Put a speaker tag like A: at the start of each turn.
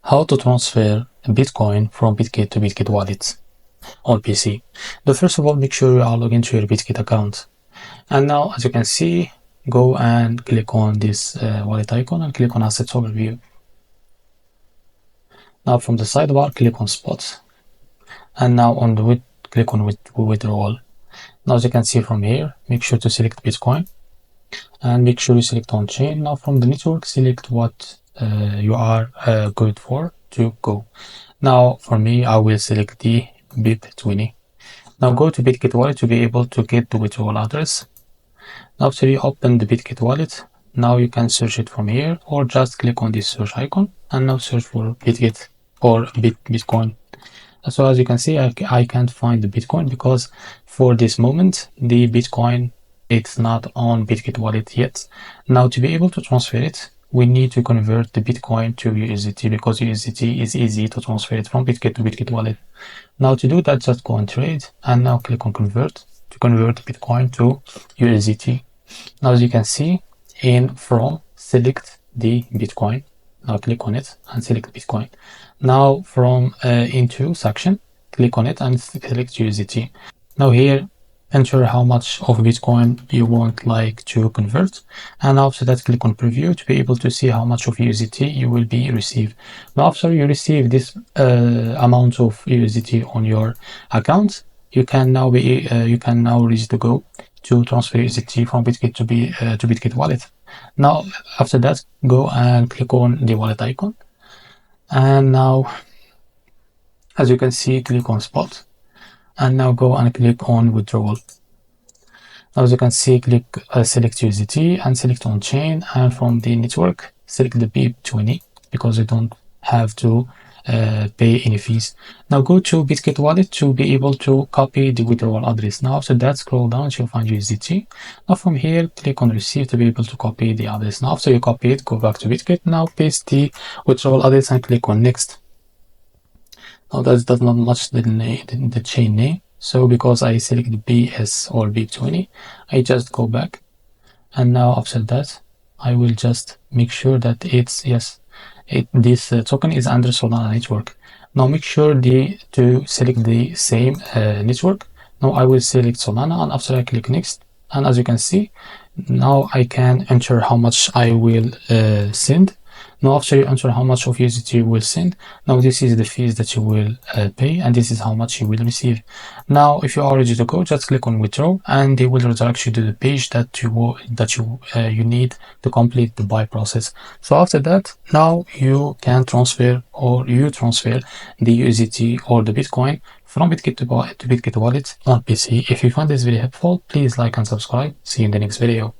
A: How to transfer Bitcoin from bitget to bitget wallet on PC. But first of all, make sure you are logged into your bitget account. And now, as you can see, go and click on this wallet icon and click on Assets Overview. Now from the sidebar, click on Spots. And now on the click on Withdrawal. Now as you can see from here, make sure to select Bitcoin and make sure you select on chain. Now from the network, select what you are good for to go. Now for me, I will select the BIP20. Now go to bitget wallet to be able to get the withdrawal address. Now after you open the bitget wallet, now you can search it from here or just click on this search icon and now search for bitget or Bitcoin. So as you can see, I can't find the Bitcoin because for this moment, the Bitcoin, it's not on bitget wallet yet. Now to be able to transfer it, we need to convert the Bitcoin to USDT because USDT is easy to transfer it from bitget to bitget wallet. Now to do that, just go on trade and now click on convert to convert Bitcoin to USDT. Now as you can see, in from select the Bitcoin. Now click on it and select Bitcoin. Now from into section, click on it and select USDT. Now here, enter how much of Bitcoin you want like to convert, and after that click on preview to be able to see how much of USDT you will be receive. Now after you receive this amount of USDT on your account, you can now ready to go to transfer USDT from bitget to bitget wallet. Now after that, go and click on the wallet icon, and now as you can see, click on spot and now go and click on withdrawal. Now as you can see, click select USDT and select on chain, and from the network select the BIP20 because you don't have to pay any fees. Now go to bitget wallet to be able to copy the withdrawal address. Now after that, scroll down to find USDT. Now from here, click on receive to be able to copy the address. Now after you copy it, go back to bitget. Now paste the withdrawal address and click on next. Now that does not match the chain name, so because I select the BS or BIP20, I just go back, and now after that I will just make sure that it's this token is under Solana network. Now make sure to select the same network. Now I will select Solana, and after I click next, and as you can see, now I can enter how much I will send. Now after you enter how much of USDT you will send, now this is the fees that you will pay, and this is how much you will receive. Now if you are ready to go, just click on withdraw and they will redirect you to the page that you need to complete the buy process. So after that, now you can transfer the USDT or the Bitcoin from bitget to bitget wallet on PC. If you find this video helpful, please like and subscribe. See you in the next video.